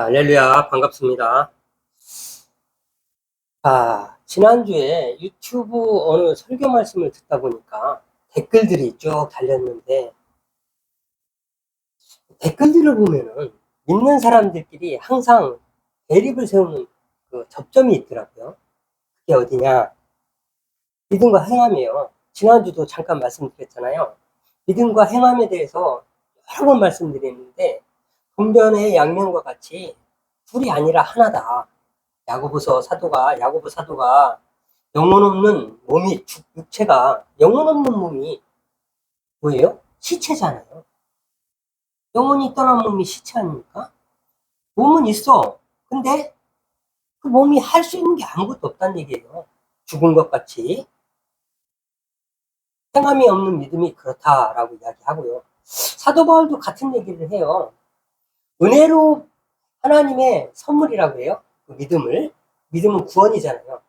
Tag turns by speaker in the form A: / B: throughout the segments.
A: 할렐루야, 반갑습니다. 지난주에 유튜브 어느 설교 말씀을 듣다 보니까 댓글들이 쭉 달렸는데, 댓글들을 보면은 믿는 사람들끼리 항상 대립을 세우는 그 접점이 있더라고요. 그게 어디냐? 믿음과 행함이에요. 지난주도 잠깐 말씀드렸잖아요. 믿음과 행함에 대해서 여러 번 말씀드렸는데, 동전의 양면과 같이 둘이 아니라 하나다. 야고보 사도가 영혼 없는 몸이, 육체가, 영혼 없는 몸이 뭐예요? 시체잖아요. 영혼이 떠난 몸이 시체 아닙니까? 몸은 있어. 근데 그 몸이 할 수 있는 게 아무것도 없다는 얘기예요. 죽은 것 같이. 행함이 없는 믿음이 그렇다라고 이야기하고요. 사도 바울도 같은 얘기를 해요. 은혜로 하나님의 선물이라고 해요. 그 믿음은 구원이잖아요.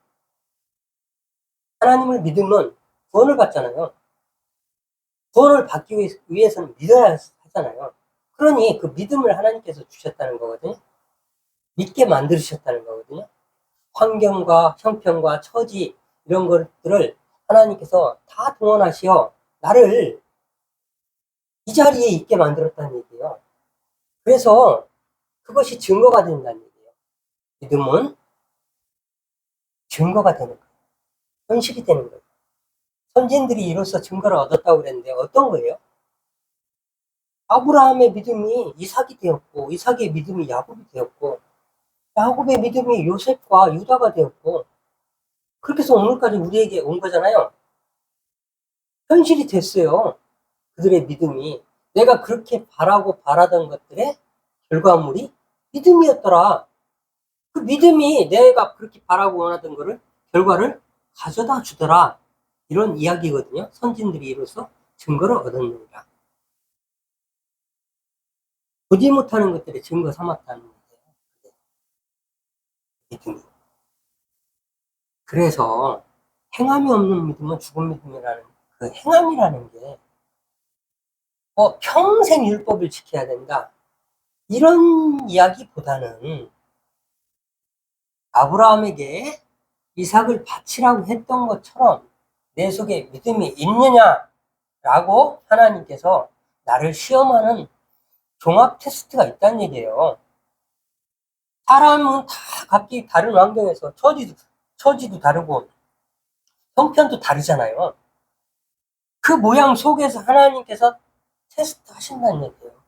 A: 하나님을 믿으면 구원을 받잖아요. 구원을 받기 위해서는 믿어야 하잖아요. 그러니 그 믿음을 하나님께서 주셨다는 거거든요. 믿게 만드셨다는 거거든요. 환경과 형편과 처지 이런 것들을 하나님께서 다 동원하시어 나를 이 자리에 있게 만들었다는 얘기예요. 그래서 그것이 증거가 된다는 얘기예요. 믿음은 증거가 되는 거예요. 현실이 되는 거예요. 선진들이 이로써 증거를 얻었다고 그랬는데 어떤 거예요? 아브라함의 믿음이 이삭이 되었고, 이삭의 믿음이 야곱이 되었고, 야곱의 믿음이 요셉과 유다가 되었고, 그렇게 해서 오늘까지 우리에게 온 거잖아요. 현실이 됐어요. 그들의 믿음이. 내가 그렇게 바라던 것들의 결과물이 믿음이었더라. 그 믿음이 내가 그렇게 바라고 원하던 결과를 가져다 주더라. 이런 이야기거든요. 선진들이 이로써 증거를 얻었느니라. 보지 못하는 것들의 증거 삼았다는 거예요. 믿음이. 그래서 행함이 없는 믿음은 죽은 믿음이라는 그 행함이라는 게 평생 율법을 지켜야 된다. 이런 이야기보다는 아브라함에게 이삭을 바치라고 했던 것처럼 내 속에 믿음이 있느냐라고 하나님께서 나를 시험하는 종합 테스트가 있다는 얘기예요. 사람은 다 각기 다른 환경에서 처지도 다르고 형편도 다르잖아요. 그 모양 속에서 하나님께서 테스트 하신다는 얘기예요.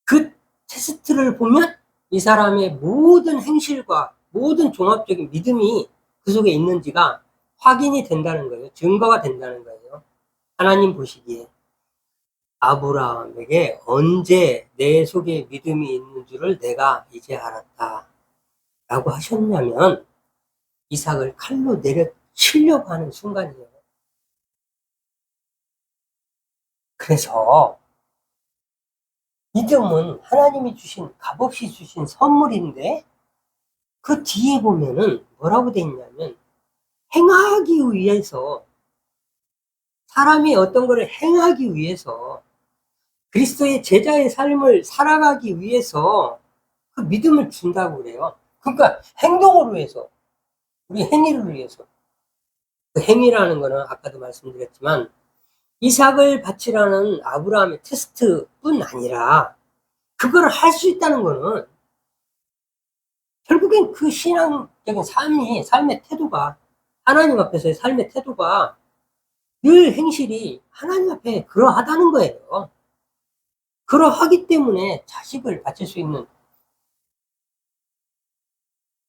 A: 그 테스트를 보면 이 사람의 모든 행실과 모든 종합적인 믿음이 그 속에 있는지가 확인이 된다는 거예요. 증거가 된다는 거예요. 하나님 보시기에 아브라함에게 언제 내 속에 믿음이 있는 줄을 내가 이제 알았다 라고 하셨냐면 이삭을 칼로 내려치려고 하는 순간이에요. 그래서 믿음은 하나님이 주신, 값없이 주신 선물인데 그 뒤에 보면은 뭐라고 돼 있냐면 행하기 위해서, 사람이 어떤 거를 행하기 위해서, 그리스도의 제자의 삶을 살아가기 위해서 그 믿음을 준다고 그래요. 그러니까 행동으로 해서, 우리 행위를 위해서. 그 행위라는 거는 아까도 말씀드렸지만 이삭을 바치라는 아브라함의 테스트뿐 아니라 그거를 할 수 있다는 거는 결국엔 그 신앙적인 삶의 태도가, 하나님 앞에서의 삶의 태도가 늘 행실이 하나님 앞에 그러하다는 거예요. 그러하기 때문에 자식을 바칠 수 있는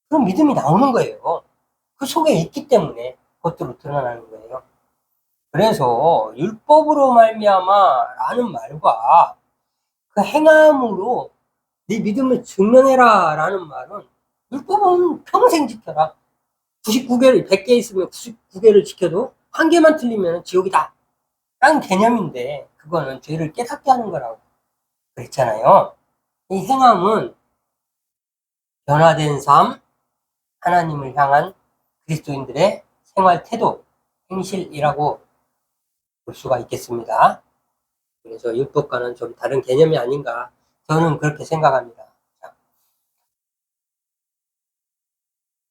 A: 그런 믿음이 나오는 거예요. 그 속에 있기 때문에 겉으로 드러나는 거예요. 그래서 율법으로 말미암아 라는 말과 그 행함으로 네 믿음을 증명해라 라는 말은, 율법은 평생 지켜라. 99개를, 100개 있으면 99개를 지켜도 한 개만 틀리면 지옥이다 라는 개념인데, 그거는 죄를 깨닫게 하는 거라고 그랬잖아요. 이 행함은 변화된 삶, 하나님을 향한 그리스도인들의 생활 태도, 행실이라고 볼 수가 있겠습니다. 그래서 율법과는 좀 다른 개념이 아닌가, 저는 그렇게 생각합니다. 자,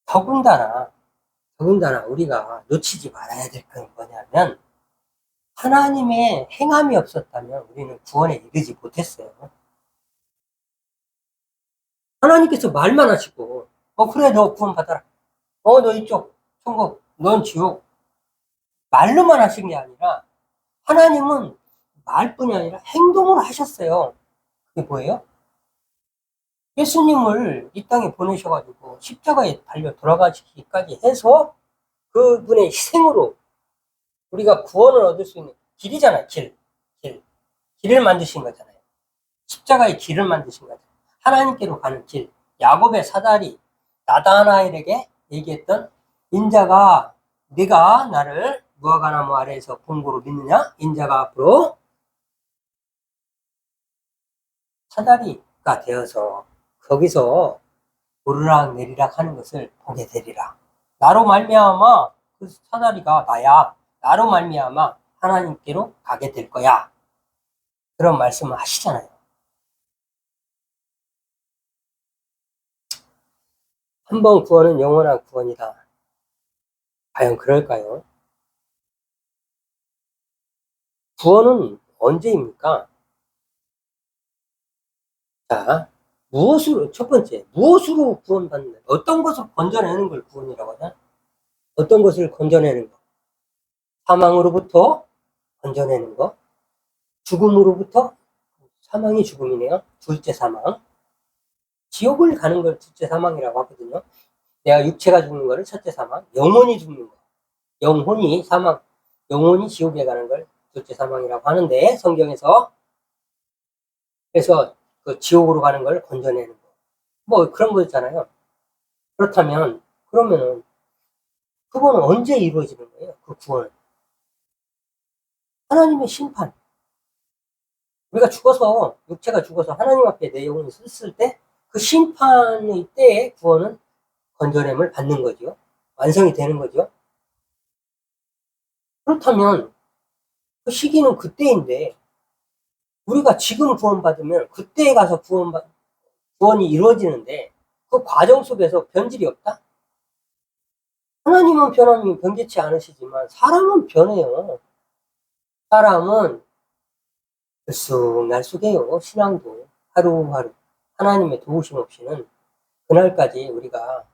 A: 더군다나 우리가 놓치지 말아야 될 건 뭐냐면, 하나님의 행함이 없었다면 우리는 구원에 이르지 못했어요. 하나님께서 말만 하시고, 그래, 너 구원 받아라. 너 이쪽 천국, 넌 지옥. 말로만 하신 게 아니라, 하나님은 말뿐이 아니라 행동을 하셨어요. 그게 뭐예요? 예수님을 이 땅에 보내셔가지고 십자가에 달려 돌아가시기까지 해서 그분의 희생으로 우리가 구원을 얻을 수 있는 길이잖아요. 길을 만드신 거잖아요. 십자가의 길을 만드신 거잖아요. 하나님께로 가는 길. 야곱의 사다리 나다나엘에게 얘기했던, 인자가 네가 나를 무화과나무 아래에서 본고로 믿느냐? 인자가 앞으로 사다리가 되어서 거기서 오르락 내리락 하는 것을 보게 되리라. 나로 말미암아 그 사다리가 나야. 나로 말미암아 하나님께로 가게 될 거야. 그런 말씀을 하시잖아요. 한 번 구원은 영원한 구원이다. 과연 그럴까요? 구원은 언제입니까? 자, 첫 번째, 무엇으로 구원받는다? 어떤 것을 건져내는 걸 구원이라고 하냐? 어떤 것을 건져내는 거? 사망으로부터 건져내는 거? 죽음으로부터? 사망이 죽음이네요. 둘째 사망. 지옥을 가는 걸 둘째 사망이라고 하거든요. 내가 육체가 죽는 거를 첫째 사망, 영혼이 죽는 거. 영혼이 사망, 영혼이 지옥에 가는 걸 둘째 사망이라고 하는데, 성경에서. 그래서 그 지옥으로 가는 걸 건져내는 거. 뭐 그런 거 있잖아요. 그러면은 그거는 언제 이루어지는 거예요? 그 구원은. 하나님의 심판. 우리가 죽어서, 육체가 죽어서 하나님 앞에 내 영혼이 섰을 때, 그 심판의 때에 구원은 건져냄을 받는 거죠. 완성이 되는 거죠. 그렇다면 그 시기는 그때인데, 우리가 지금 구원받으면 그때에 가서 구원이 이루어지는데, 그 과정 속에서 변질이 없다? 하나님은 변개치 않으시지만 사람은 변해요. 사람은 들쑥날쑥해요. 신앙도 하루하루 하나님의 도우심 없이는 그날까지 우리가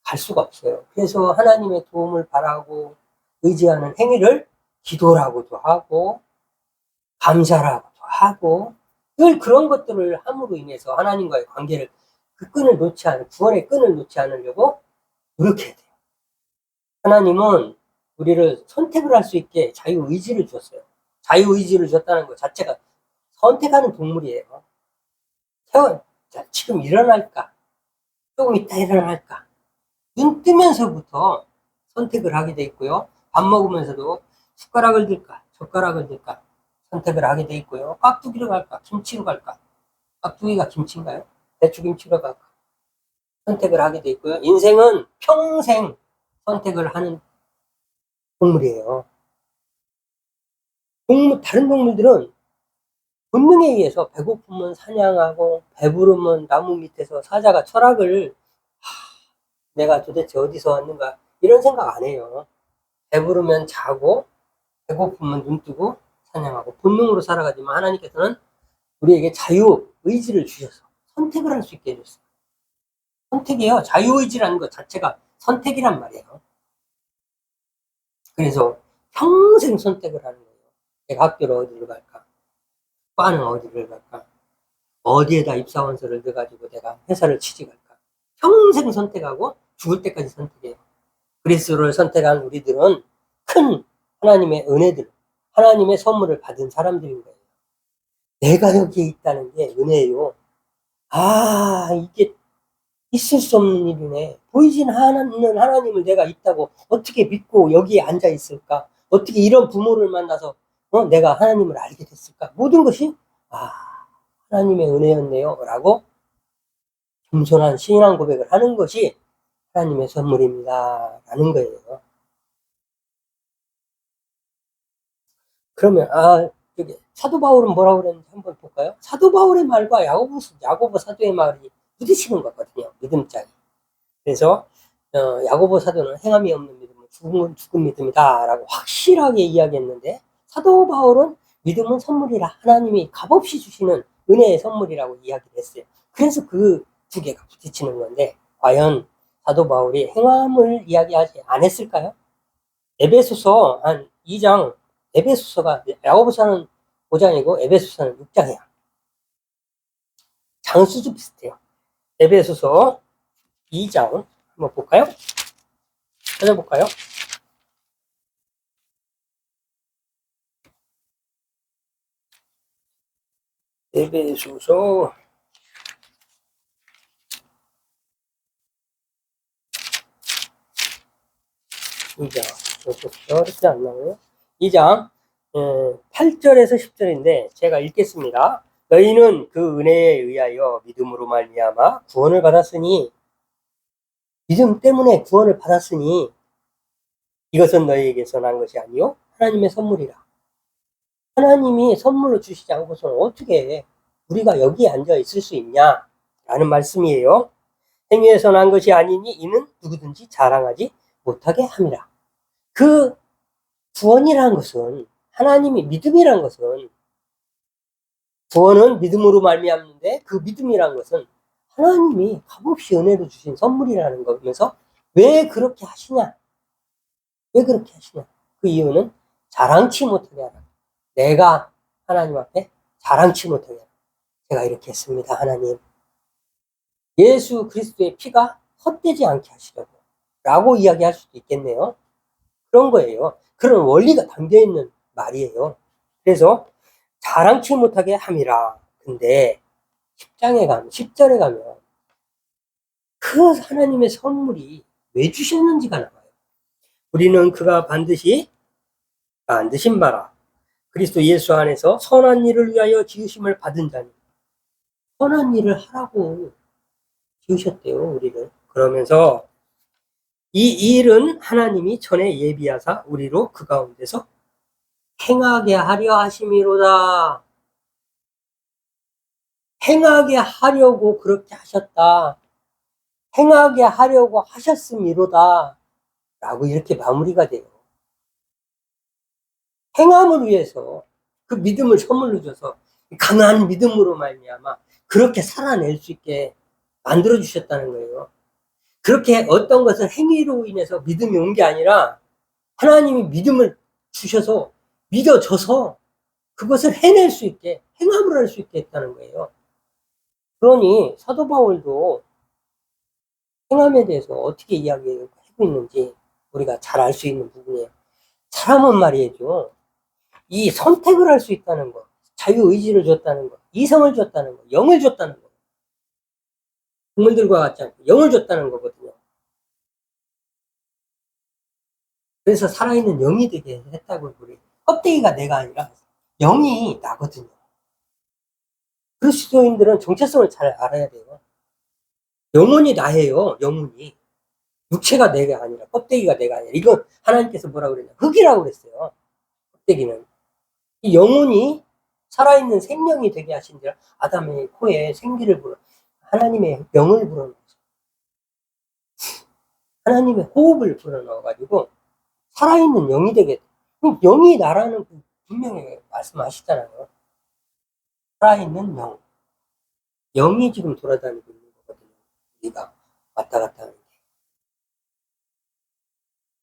A: 갈 수가 없어요. 그래서 하나님의 도움을 바라고 의지하는 행위를 기도라고도 하고 감사라고도 하고, 늘 그런 것들을 함으로 인해서 하나님과의 관계를, 구원의 끈을 놓지 않으려고 노력해야 돼요. 하나님은 우리를 선택을 할 수 있게 자유의지를 주었어요. 자유의지를 줬다는 것 자체가 선택하는 동물이에요. 지금 일어날까? 조금 이따 일어날까? 눈 뜨면서부터 선택을 하게 돼 있고요. 밥 먹으면서도 숟가락을 들까? 젓가락을 들까? 선택을 하게 돼 있고요. 깍두기로 갈까? 김치로 갈까? 깍두기가 김치인가요? 배추김치로 갈까? 선택을 하게 돼 있고요. 인생은 평생 선택을 하는 동물이에요. 다른 동물들은 본능에 의해서 배고프면 사냥하고 배부르면 나무 밑에서 사자가 철학을, 내가 도대체 어디서 왔는가 이런 생각 안 해요. 배부르면 자고 배고프면 눈 뜨고 사냥하고 본능으로 살아가지만, 하나님께서는 우리에게 자유의지를 주셔서 선택을 할 수 있게 해줬어요. 선택이에요. 자유의지라는 것 자체가 선택이란 말이에요. 그래서 평생 선택을 하는 거예요. 내가 학교를 어디로 갈까? 과는 어디를 갈까? 어디에다 입사원서를 넣어가지고 내가 회사를 취직할까? 평생 선택하고 죽을 때까지 선택해요. 그리스도를 선택한 우리들은 큰 하나님의 은혜들, 하나님의 선물을 받은 사람들인 거예요. 내가 여기에 있다는 게 은혜예요. 이게 있을 수 없는 일이네. 보이진 않는 하나님을 내가 있다고 어떻게 믿고 여기에 앉아 있을까? 어떻게 이런 부모를 만나서 내가 하나님을 알게 됐을까? 모든 것이 하나님의 은혜였네요 라고 겸손한 신앙 고백을 하는 것이 하나님의 선물입니다 라는 거예요. 그러면 여기 사도 바울은 뭐라고 그랬는지 한번 볼까요? 사도 바울의 말과 야고보 사도의 말이 부딪히는 거거든요. 믿음장이. 그래서 야고보 사도는 행함이 없는 믿음은 죽은 믿음이다 라고 확실하게 이야기했는데, 사도 바울은 믿음은 선물이라, 하나님이 값없이 주시는 은혜의 선물이라고 이야기를 했어요. 그래서 그 두 개가 부딪히는 건데, 과연 사도 바울이 행함을 이야기하지 않았을까요? 에베소서 한 2장, 에베소서가 야고보서는 5장이고 에베소서는 6장이야. 장수도 비슷해요. 에베소서 2장 한번 볼까요? 찾아볼까요? 에베소서 2장, 어렵지 않나요? 2장 8절에서 10절인데 제가 읽겠습니다. 너희는 그 은혜에 의하여 믿음으로 말미암아 구원을 받았으니, 믿음 때문에 구원을 받았으니 이것은 너희에게서 난 것이 아니요 하나님의 선물이라. 하나님이 선물로 주시지 않고서는 어떻게 우리가 여기에 앉아 있을 수 있냐 라는 말씀이에요. 행위에서 난 것이 아니니 이는 누구든지 자랑하지 못하게 함이라. 그 구원이라는 것은, 하나님이 믿음이라는 것은, 구원은 믿음으로 말미암는데 그 믿음이라는 것은 하나님이 값없이 은혜로 주신 선물이라는 거면서, 왜 그렇게 하시냐? 왜 그렇게 하시냐? 그 이유는 자랑치 못하게 하라. 내가 하나님 앞에 자랑치 못하게 하라. 제가 이렇게 했습니다, 하나님. 예수 그리스도의 피가 헛되지 않게 하시려고 라고 이야기할 수도 있겠네요. 그런 거예요. 그런 원리가 담겨있는 말이에요. 그래서 자랑치 못하게 함이라. 근데 10절에 가면 그 하나님의 선물이 왜 주셨는지가 나와요. 우리는 그가 반드시 만드신 바라 그리스도 예수 안에서 선한 일을 위하여 지으심을 받은 자니, 선한 일을 하라고 지으셨대요, 우리를. 그러면서 이 일은 하나님이 전에 예비하사 우리로 그 가운데서 행하게 하려 하심이로다. 행하게 하려고 그렇게 하셨다. 행하게 하려고 하셨음이로다. 라고 이렇게 마무리가 돼요. 행함을 위해서 그 믿음을 선물로 줘서 강한 믿음으로 말미암아 그렇게 살아낼 수 있게 만들어 주셨다는 거예요. 그렇게 어떤 것을 행위로 인해서 믿음이 온 게 아니라 하나님이 믿음을 주셔서 믿어져서 그것을 해낼 수 있게, 행함을 할 수 있게 했다는 거예요. 그러니 사도 바울도 행함에 대해서 어떻게 이야기하고 있는지 우리가 잘 알 수 있는 부분이에요. 사람은 말이죠, 이 선택을 할 수 있다는 거, 자유의지를 줬다는 거, 이성을 줬다는 거, 영을 줬다는 거, 동물들과 같지 않고 영을 줬다는 거거든요. 그래서 살아있는 영이 되게 했다고. 그래. 껍데기가 내가 아니라 영이 나거든요. 그리스도인들은 정체성을 잘 알아야 돼요. 영혼이 나예요. 영혼이. 육체가 내가 아니라, 껍데기가 내가 아니라. 이거 하나님께서 뭐라고 그랬냐, 흙이라고 그랬어요. 껍데기는. 이 영혼이 살아있는 생명이 되게 하신 줄, 아담의 코에 생기를 불어, 하나님의 영을 불어넣어서, 하나님의 호흡을 불어넣어가지고 살아있는 영이 되게. 영이 나라는 분명히 말씀하시잖아요. 살아있는 영. 영이 지금 돌아다니고 있는 거거든요. 우리가 왔다 갔다 하는 게.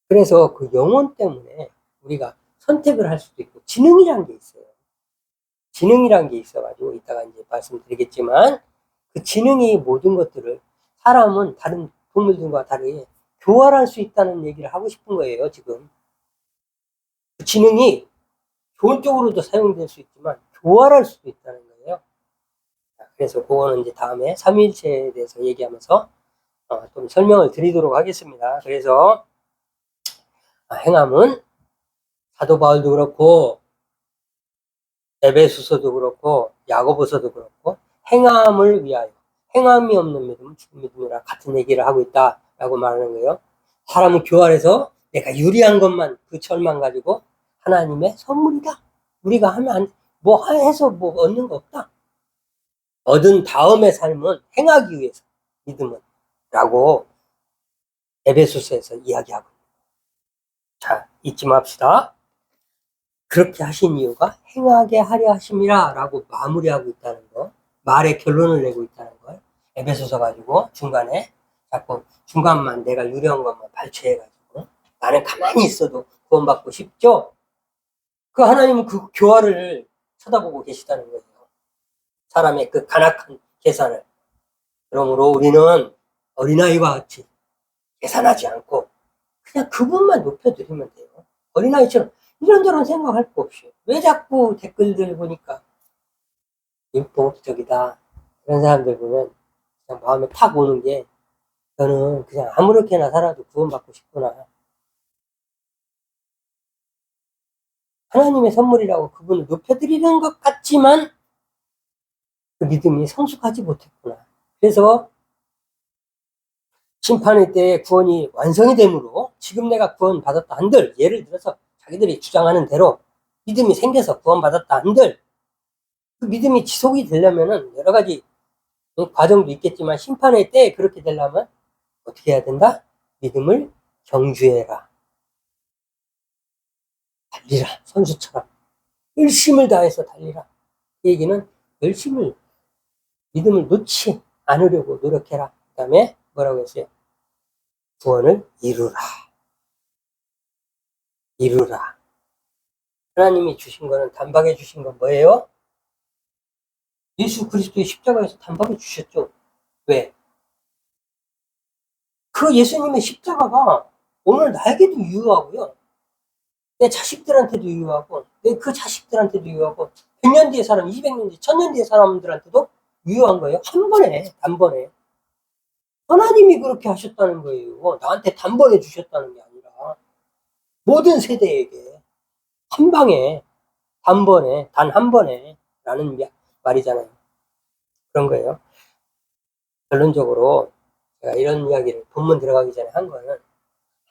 A: 그래서 그 영혼 때문에 우리가 선택을 할 수도 있고, 지능이라는 게 있어요. 지능이라는 게 있어가지고 이따가 이제 말씀드리겠지만, 그 지능이 모든 것들을, 사람은 다른 동물들과 다르게 교활할 수 있다는 얘기를 하고 싶은 거예요, 지금. 그 지능이 좋은 쪽으로도 사용될 수 있지만 교활할 수도 있다는 거예요. 그래서 그거는 이제 다음에 삼위일체에 대해서 얘기하면서 좀 설명을 드리도록 하겠습니다. 그래서 행함은 사도 바울도 그렇고 에베소서도 그렇고 야고보서도 그렇고 행함을 위하여, 행함이 없는 믿음은 죽은 믿음이라 같은 얘기를 하고 있다라고 말하는 거예요. 사람은 교활해서 내가 유리한 것만, 그 철만 가지고 하나님의 선물이다. 우리가 하면 뭐 해서 뭐 얻는 거 없다. 얻은 다음의 삶은 행하기 위해서, 믿음은 라고 에베소서에서 이야기하고. 자, 잊지 맙시다. 그렇게 하신 이유가 행하게 하려 하심이라 라고 마무리하고 있다는 거, 말의 결론을 내고 있다는 걸 에베소서 가지고 중간에 자꾸 중간만 내가 유리한 것만 발췌해가지고 나는 가만히 있어도 구원받고 싶죠? 그 하나님은 그 교활을 쳐다보고 계시다는 거예요. 사람의 그 간악한 계산을. 그러므로 우리는 어린아이와 같이 계산하지 않고 그냥 그분만 높여드리면 돼요. 어린아이처럼 이런저런 생각할 거 없이. 왜 자꾸 댓글들 보니까 율법적이다 이런 사람들 보면 그냥 마음에 팍 오는 게, 저는 그냥 아무렇게나 살아도 구원받고 싶구나. 하나님의 선물이라고 그분을 높여드리는 것 같지만 그 믿음이 성숙하지 못했구나. 그래서 심판의 때에 구원이 완성이 되므로 지금 내가 구원받았다 한들, 예를 들어서 자기들이 주장하는 대로 믿음이 생겨서 구원받았다 한들 그 믿음이 지속이 되려면은 여러 가지 과정도 있겠지만 심판의 때에 그렇게 되려면 어떻게 해야 된다? 믿음을 경주해라. 달리라. 선수처럼. 열심을 다해서 달리라. 그 얘기는 믿음을 놓지 않으려고 노력해라. 그 다음에 뭐라고 했어요? 구원을 이루라. 이루라. 하나님이 주신 거는, 단박에 주신 건 뭐예요? 예수 그리스도의 십자가에서 단박에 주셨죠. 왜? 그 예수님의 십자가가 오늘 나에게도 유효하고요. 내 자식들한테도 유효하고, 내 그 자식들한테도 유효하고, 100년 뒤의 사람, 200년 뒤, 1000년 뒤의 사람들한테도 유효한 거예요. 한 번에, 단번에. 하나님이 그렇게 하셨다는 거예요. 나한테 단번에 주셨다는 게 아니라 모든 세대에게 한 방에, 단번에, 단 한 번에 라는 말이잖아요. 그런 거예요. 결론적으로 제가 이런 이야기를 본문 들어가기 전에 한 거는,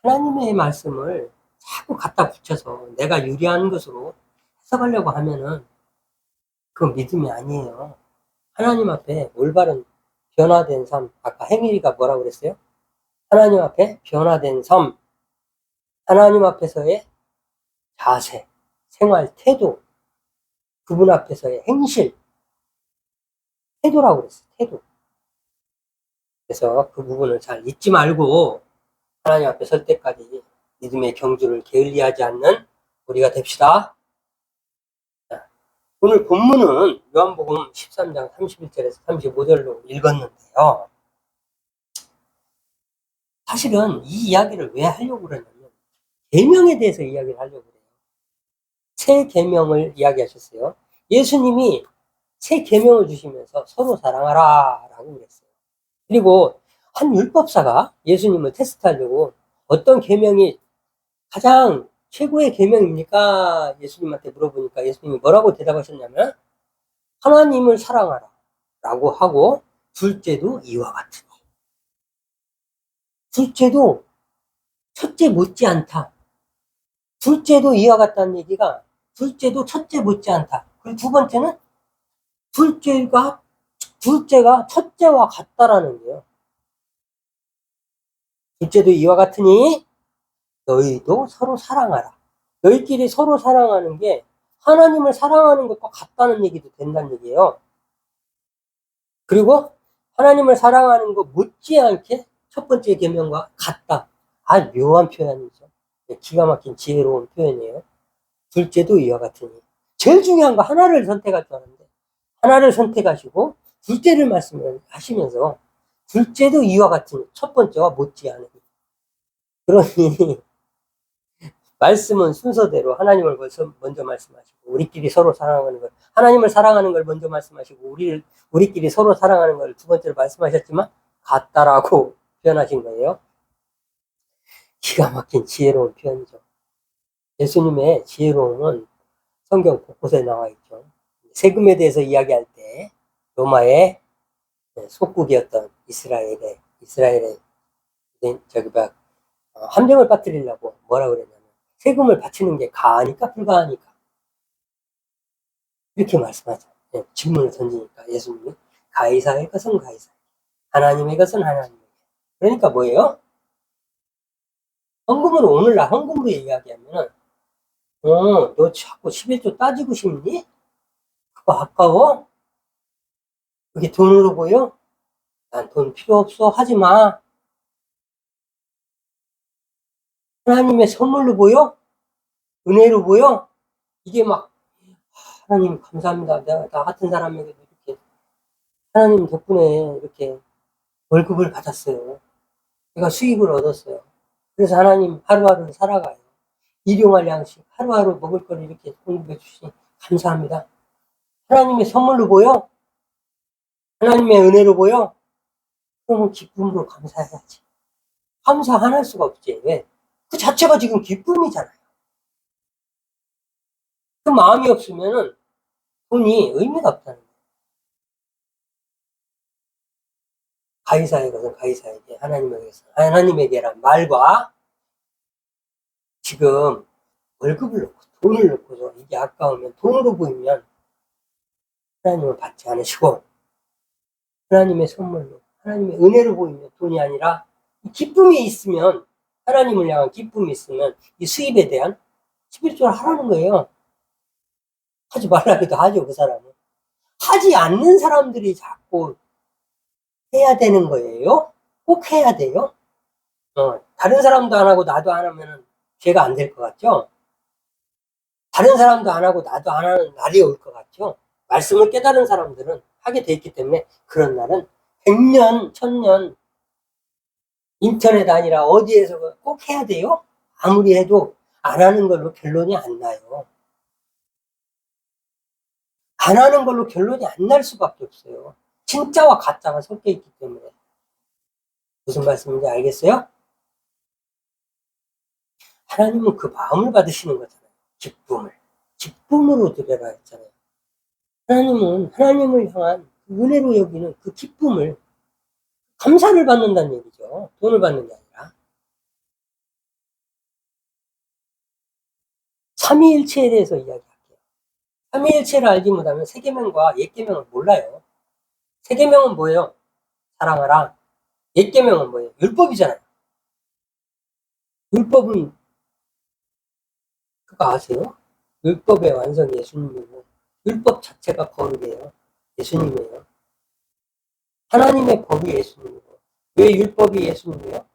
A: 하나님의 말씀을 자꾸 갖다 붙여서 내가 유리한 것으로 해석하려고 하면은 그건 믿음이 아니에요. 하나님 앞에 올바른 변화된 삶, 아까 행일이가 뭐라고 그랬어요? 하나님 앞에 변화된 삶, 하나님 앞에서의 자세, 생활, 태도, 그분 앞에서의 행실, 태도라고 그랬어요. 태도. 그래서 그 부분을 잘 잊지 말고 하나님 앞에 설 때까지 믿음의 경주를 게을리하지 않는 우리가 됩시다. 오늘 본문은 요한복음 13장 31절에서 35절로 읽었는데요. 사실은 이 이야기를 왜 하려고 그러냐면 계명에 대해서 이야기를 하려고 그래요. 새 계명을 이야기하셨어요. 예수님이 새 계명을 주시면서 서로 사랑하라 라고 그랬어요. 그리고 한 율법사가 예수님을 테스트하려고 어떤 계명이 가장 최고의 계명입니까? 예수님한테 물어보니까 예수님이 뭐라고 대답하셨냐면 하나님을 사랑하라 라고 하고, 둘째도 이와 같으니. 둘째도 첫째 못지않다. 둘째도 이와 같다는 얘기가 둘째도 첫째 못지않다. 그리고 두 번째는 둘째가 첫째와 같다라는 거예요. 둘째도 이와 같으니 너희도 서로 사랑하라. 너희끼리 서로 사랑하는 게 하나님을 사랑하는 것과 같다는 얘기도 된다는 얘기예요. 그리고 하나님을 사랑하는 것 못지않게 첫 번째 계명과 같다. 아주 묘한 표현이죠. 기가 막힌 지혜로운 표현이에요. 둘째도 이와 같으니. 제일 중요한 거 하나를 선택할 줄 아는데 하나를 선택하시고 둘째를 말씀하시면서 둘째도 이와 같으니, 첫 번째와 못지않으니. 그러니 말씀은 순서대로 하나님을 먼저 말씀하시고 우리끼리 서로 사랑하는 걸, 하나님을 사랑하는 걸 먼저 말씀하시고 우리끼리 서로 사랑하는 걸 두 번째로 말씀하셨지만 같다라고 표현하신 거예요. 기가 막힌 지혜로운 표현이죠. 예수님의 지혜로움은 성경 곳곳에 나와 있죠. 세금에 대해서 이야기할 때 로마의 속국이었던 이스라엘의 함정을 빠뜨리려고 뭐라 그랬냐면 세금을 바치는 게 가하니까 불가하니까 이렇게 말씀하죠. 질문을 던지니까 예수님이 가이사의 것은 가이사, 하나님의 것은 하나님에게. 그러니까 뭐예요? 헌금으로, 오늘날 헌금으로 이야기하면은, 너 자꾸 11조 따지고 싶니? 그거 아까워? 그게 돈으로 보여? 난 돈 필요 없어. 하지 마. 하나님의 선물로 보여? 은혜로 보여? 이게 막, 하나님 감사합니다. 내가 나 같은 사람에게도 이렇게 하나님 덕분에 이렇게 월급을 받았어요. 내가 수입을 얻었어요. 그래서 하나님 하루하루 살아가요. 일용할 양식, 하루하루 먹을 걸 이렇게 공급해 주시니 감사합니다. 하나님의 선물로 보여? 하나님의 은혜로 보여? 그러면 기쁨으로 감사해야지. 감사 안 할 수가 없지. 왜? 그 자체가 지금 기쁨이잖아요. 그 마음이 없으면은 돈이 의미가 없다는 거예요. 가이사의 것은 가이사에게, 하나님에게 것은 하나님에게란 말과 지금 월급을 넣고 돈을 넣고서 이게 아까우면 돈으로 보이면 하나님을 받지 않으시고 하나님의 선물로, 하나님의 은혜로 보이면 돈이 아니라 기쁨이 있으면, 하나님을 향한 기쁨이 있으면 이 수입에 대한 11조를 하라는 거예요. 하지 말라기도 하죠, 그 사람은. 하지 않는 사람들이 자꾸 해야 되는 거예요. 꼭 해야 돼요. 다른 사람도 안 하고 나도 안 하면 죄가 안 될 것 같죠? 다른 사람도 안 하고 나도 안 하는 날이 올 것 같죠? 말씀을 깨달은 사람들은 하게 돼 있기 때문에 그런 날은 100년, 1000년 인터넷 아니라 어디에서 꼭 해야 돼요? 아무리 해도 안 하는 걸로 결론이 안 나요. 안 하는 걸로 결론이 안 날 수밖에 없어요. 진짜와 가짜가 섞여 있기 때문에. 무슨 말씀인지 알겠어요? 하나님은 그 마음을 받으시는 거잖아요. 기쁨을. 기쁨으로 드려라 했잖아요. 하나님은 하나님을 향한 그 은혜로 여기는 그 기쁨을, 감사를 받는다는 얘기죠. 돈을 받는 게 아니라. 삼위일체에 대해서 이야기할게요. 삼위일체를 알지 못하면 세계명과 옛계명을 몰라요. 세계명은 뭐예요? 사랑하라. 옛계명은 뭐예요? 율법이잖아요. 율법은 그거 아세요? 율법의 완성이 예수님이고 율법 자체가 거룩이에요. 예수님이에요. 하나님의 법이 예수님이고. 왜 율법이 예수님이에요?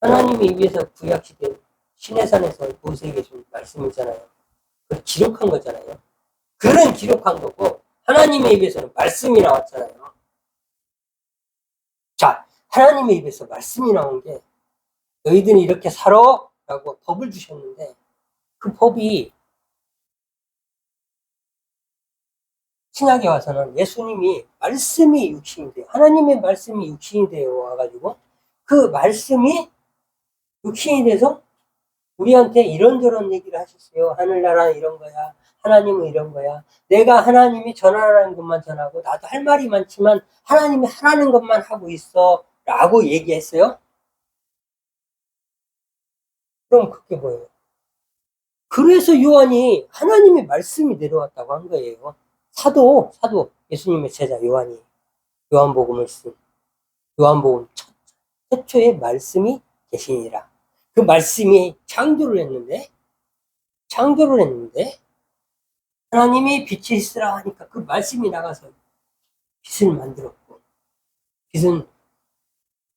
A: 하나님이 입에서 구약시킨 시내산에서 모세에게 준 말씀이잖아요. 그걸 기록한 거잖아요. 글은 기록한 거고 하나님의 입에서는 말씀이 나왔잖아요. 자, 하나님의 입에서 말씀이 나온 게 너희들이 이렇게 살아 라고 법을 주셨는데 그 법이 신약에 와서는 예수님이 말씀이 육신이 돼요. 하나님의 말씀이 육신이 되어 와가지고 그 말씀이 육신이 돼서 우리한테 이런저런 얘기를 하셨어요. 하늘나라는 이런 거야. 하나님은 이런 거야. 내가 하나님이 전하라는 것만 전하고 나도 할 말이 많지만 하나님이 하라는 것만 하고 있어 라고 얘기했어요. 그럼 그게 뭐예요? 그래서 요한이 하나님의 말씀이 내려왔다고 한 거예요. 사도 예수님의 제자 요한이 요한복음을 쓴 요한복음 최초의 말씀이 계시니라. 그 말씀이 창조를 했는데 하나님이 빛이 있으라 하니까 그 말씀이 나가서 빛을 만들었고, 빛은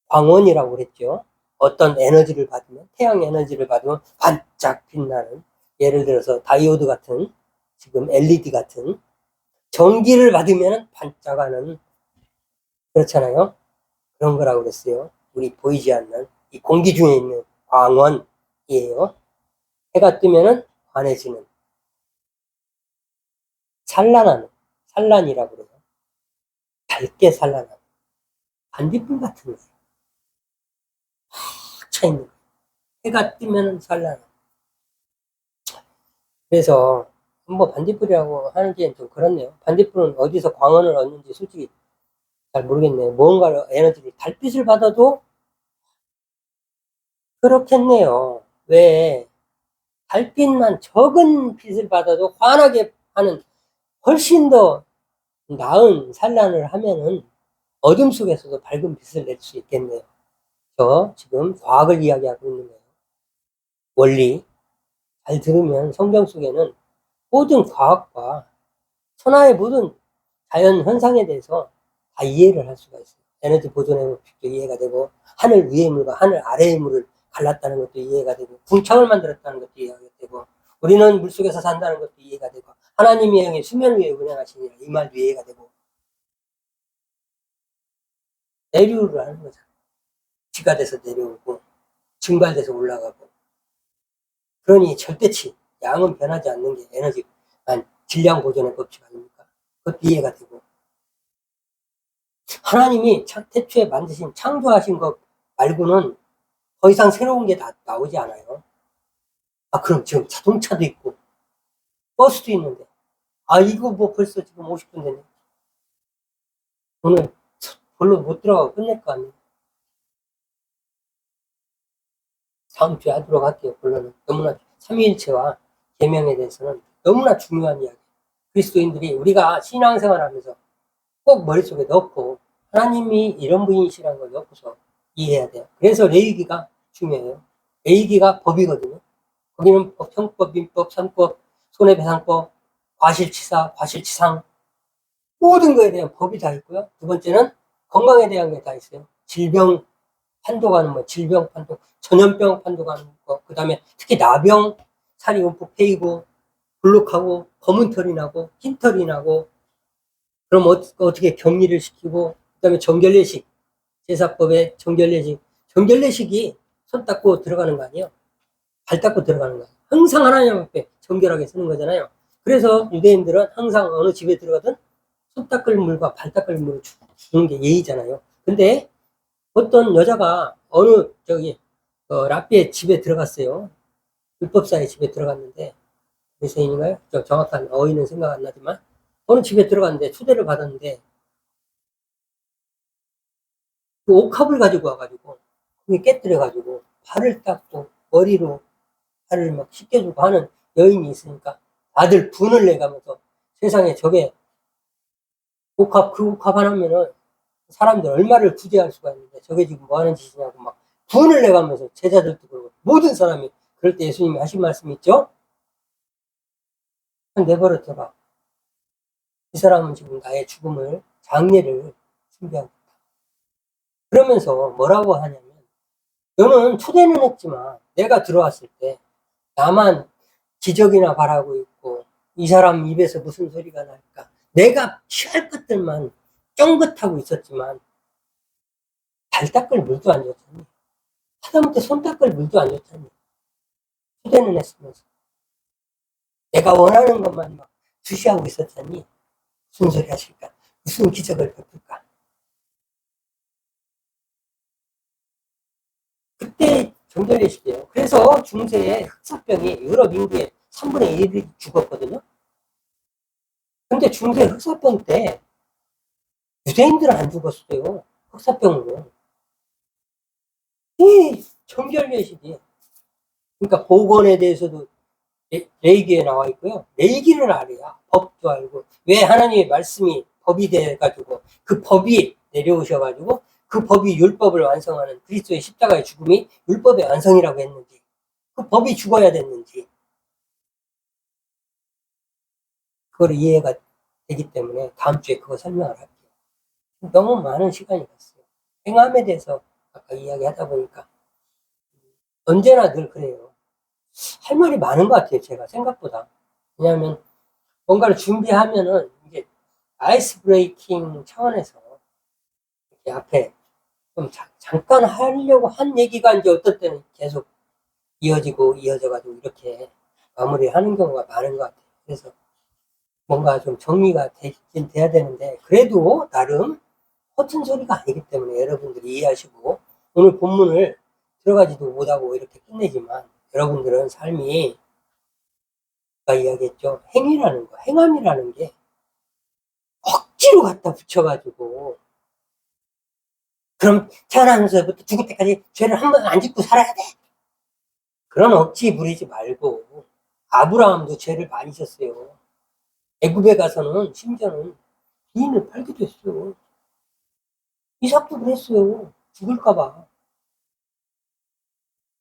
A: 광원이라고 그랬죠. 어떤 에너지를 받으면, 태양 에너지를 받으면 반짝 빛나는, 예를 들어서 다이오드 같은, 지금 LED 같은 전기를 받으면 반짝하는, 그렇잖아요. 그런 거라고 그랬어요. 우리 보이지 않는 이 공기 중에 있는 광원이에요. 해가 뜨면은 환해지는, 산란이라고 그래요. 밝게 산란하는 반딧불 같은 거예요. 확 차있는 거예요. 해가 뜨면 산란하는. 그래서 뭐 반딧불이라고 하는지는 좀 그렇네요. 반딧불은 어디서 광원을 얻는지 솔직히 잘 모르겠네요. 뭔가 에너지를, 달빛을 받아도 그렇겠네요. 왜? 달빛만 적은 빛을 받아도 환하게 하는, 훨씬 더 나은 산란을 하면은 어둠 속에서도 밝은 빛을 낼 수 있겠네요. 저 지금 과학을 이야기하고 있는 거예요. 원리. 잘 들으면 성경 속에는 모든 과학과 천하의 모든 자연 현상에 대해서 다 이해를 할 수가 있어요. 에너지 보존의 법칙도 이해가 되고, 하늘 위의 물과 하늘 아래의 물을 갈랐다는 것도 이해가 되고, 궁창을 만들었다는 것도 이해가 되고, 우리는 물속에서 산다는 것도 이해가 되고, 하나님의 영이 수면 위에 운행하시니라 이 말도 이해가 되고, 내류를 하는 거잖아요. 지가 돼서 내려오고, 증발돼서 올라가고. 그러니 절대치, 양은 변하지 않는 게 에너지, 질량 보존의 법칙 아닙니까? 그것도 이해가 되고. 하나님이 태초에 만드신, 창조하신 것 말고는 더 이상 새로운 게 나오지 않아요. 그럼 지금 자동차도 있고, 버스도 있는데, 이거 뭐 벌써 지금 50분 됐네. 오늘 별로 못 들어가고 끝낼 거 아니에요. 다음 주에 하도록 할게요. 본론은 너무나 삼위일체와 계명에 대해서는 너무나 중요한 이야기. 그리스도인들이 우리가 신앙생활하면서 꼭 머릿속에 넣고 하나님이 이런 분이시라는 걸 넣고서 이해해야 돼요. 그래서 레위기가 중요해요. 레위기가 법이거든요. 거기는 형법, 민법, 산법, 손해배상법, 과실치사, 과실치상 모든 거에 대한 법이 다 있고요. 두 번째는 건강에 대한 게 다 있어요. 질병 판독하는 거, 질병 판독, 전염병 판독하는 거, 그 다음에 특히 나병, 살이 움푹 패이고, 불룩하고, 검은 털이 나고, 흰 털이 나고, 그럼 어떻게 격리를 시키고, 그 다음에 정결례식, 제사법에 정결례식, 정결례식이 손 닦고 들어가는 거 아니에요? 발 닦고 들어가는 거예요. 항상 하나님 앞에 정결하게 쓰는 거잖아요. 그래서 유대인들은 항상 어느 집에 들어가든 손 닦을 물과 발 닦을 물을 주는 게 예의잖아요. 근데 어떤 여자가 어느 라삐의 집에 들어갔어요. 율법사의 집에 들어갔는데, 그리스도인인가요? 정확한 어휘는 생각 안 나지만 어느 집에 들어갔는데 초대를 받았는데 그 옥합을 가지고 와가지고 그게 깨뜨려가지고 발을 닦고 머리로 발을 막 씻겨주고 하는 여인이 있으니까 다들 분을 내가면서 세상에 저게 그 옥합 하나면은 사람들 얼마를 구제할 수가 있는데 저게 지금 뭐 하는 짓이냐고 막 분을 내가면서 제자들도 그러고 모든 사람이 그럴 때 예수님이 하신 말씀 있죠? 내버려둬라. 이 사람은 지금 나의 죽음을, 장례를 준비하고 있다. 그러면서 뭐라고 하냐면 너는 초대는 했지만 내가 들어왔을 때 나만 기적이나 바라고 있고 이 사람 입에서 무슨 소리가 날까 내가 취할 것들만 쫑긋하고 있었지만 발 닦을 물도 안 줬잖니. 하다못해 손 닦을 물도 안 줬잖니. 초대는 했으면서 내가 원하는 것만 막 주시하고 있었잖니. 무슨 소리 하실까? 무슨 기적을 베풀까? 그때 정결례식이에요. 그래서 중세에 흑사병이 유럽 인구의 3분의 1이 죽었거든요. 근데 중세 흑사병 때 유대인들은 안 죽었어요. 흑사병으로. 이 정결례식이. 그러니까 복원에 대해서도 레이기에 나와 있고요. 레이기를 알아야 법도 알고 왜 하나님의 말씀이 법이 돼가지고 그 법이 내려오셔가지고 그 법이 율법을 완성하는 그리스도의 십자가의 죽음이 율법의 완성이라고 했는지 그 법이 죽어야 됐는지 그걸 이해가 되기 때문에 다음 주에 그거 설명을 할게요. 너무 많은 시간이 갔어요. 행함에 대해서 아까 이야기하다 보니까 언제나 늘 그래요. 할 말이 많은 것 같아요. 제가 생각보다. 왜냐하면 뭔가를 준비하면은 이제 아이스 브레이킹 차원에서 이렇게 앞에 좀 잠깐 하려고 한 얘기가 이제 어떨 때는 계속 이어져가지고 이렇게 마무리하는 경우가 많은 것 같아요. 그래서 뭔가 좀 정리가 되긴 돼야 되는데 그래도 나름 허튼 소리가 아니기 때문에 여러분들이 이해하시고 오늘 본문을 들어가지도 못하고 이렇게 끝내지만 여러분들은 삶이 아까 이야기했죠. 행위라는 거, 행함이라는 게 억지로 갖다 붙여가지고 그럼 태어나면서부터 죽을 때까지 죄를 한 번 안 짓고 살아야 돼. 그런 억지 부리지 말고 아브라함도 죄를 많이 졌어요. 애굽에 가서는 심지어는 부인을 팔기도 했어요. 이삭도 그랬어요. 죽을까봐.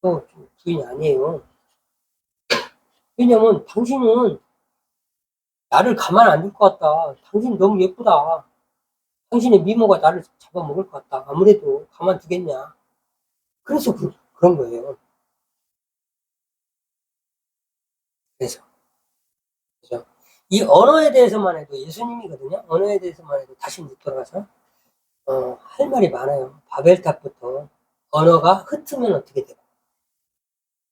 A: 또 부인이 아니에요. 왜냐면 당신은 나를 가만 안 둘 것 같다. 당신 너무 예쁘다. 당신의 미모가 나를 잡아먹을 것 같다. 아무래도 가만 두겠냐. 그래서 그런 거예요. 그래서 이 언어에 대해서만 해도 예수님이거든요. 언어에 대해서만 해도 다시 돌아가서 할 말이 많아요. 바벨탑부터 언어가 흩으면 어떻게 되고,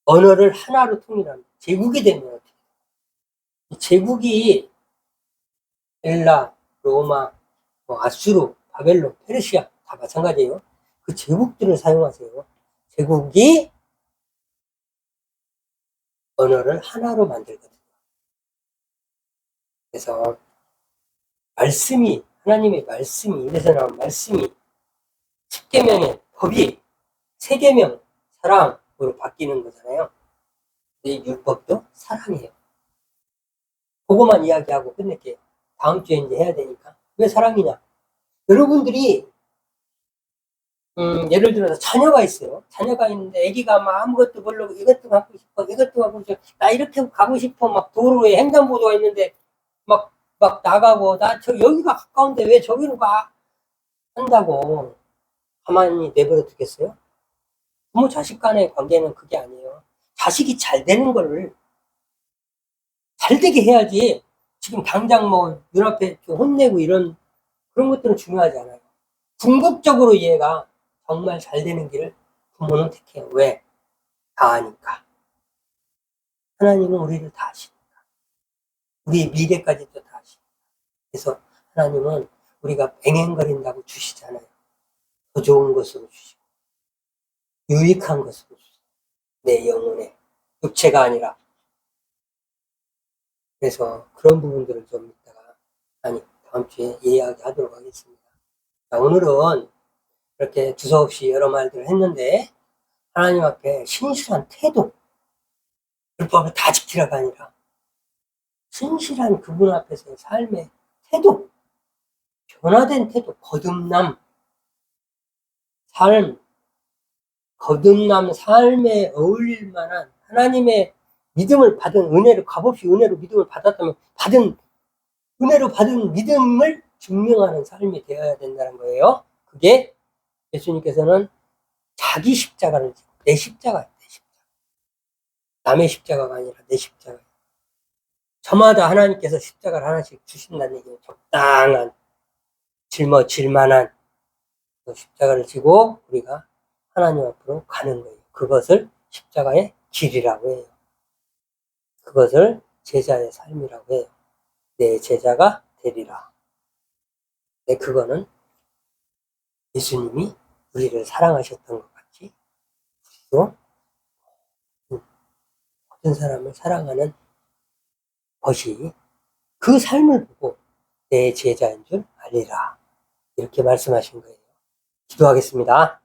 A: 언어를 하나로 통일하는 제국이 되면 어떻게 되고, 제국이 엘라, 로마, 뭐 아수르, 바벨론, 페르시아 다 마찬가지예요. 그 제국들을 사용하세요. 제국이 언어를 하나로 만들거든요. 그래서 말씀이, 하나님의 말씀이, 입에서 나온 말씀이 10계명의 법이 세계명 사랑으로 바뀌는 거잖아요. 이 율법도 사랑이에요. 그거만 이야기하고 끝낼게요. 다음 주에 이제 해야 되니까. 왜 사랑이냐? 여러분들이 예를 들어서 자녀가 있어요. 자녀가 있는데 아기가 막 아무것도 모르고 이것도 갖고 싶어, 이것도 갖고 싶어, 나 이렇게 가고 싶어, 막 도로에 횡단보도가 있는데 막 나가고, 나 여기가 가까운데 왜 저기로 가? 한다고 가만히 내버려 두겠어요? 부모 자식 간의 관계는 그게 아니에요. 자식이 잘 되는 거를 잘 되게 해야지. 지금 당장 뭐 눈앞에 혼내고 이런 그런 것들은 중요하지 않아요. 궁극적으로 얘가 정말 잘 되는 길을 부모는 택해요. 왜? 다 아니까. 하나님은 우리를 다 아시니까. 우리의 미래까지도 다 아시니까. 그래서 하나님은 우리가 뱅행거린다고 주시잖아요. 더 좋은 것으로 주시고 유익한 것으로 주시고 내 영혼에 육체가 아니라. 그래서 그런 부분들을 좀 이따가 다음 주에 이야기하도록 하겠습니다. 자, 오늘은 이렇게 두서없이 여러 말들을 했는데 하나님 앞에 신실한 태도, 율법을 다 지키라가 아니라 신실한 그분 앞에서의 삶의 태도, 변화된 태도, 거듭남 삶에 어울릴 만한 하나님의 믿음을 받은 은혜를, 값없이 은혜로 믿음을 받았다면 은혜로 받은 믿음을 증명하는 삶이 되어야 된다는 거예요. 그게 예수님께서는 자기 십자가를 지고, 내 십자가. 남의 십자가가 아니라 내 십자가. 저마다 하나님께서 십자가를 하나씩 주신다는 얘기예요. 적당한, 짊어질만한 십자가를 지고 우리가 하나님 앞으로 가는 거예요. 그것을 십자가의 길이라고 해요. 그것을 제자의 삶이라고 해요. 내 제자가 되리라. 네, 그거는 예수님이 우리를 사랑하셨던 것 같이 우리도 모든 사람을 사랑하는 것이 그 삶을 보고 내 제자인 줄 알리라. 이렇게 말씀하신 거예요. 기도하겠습니다.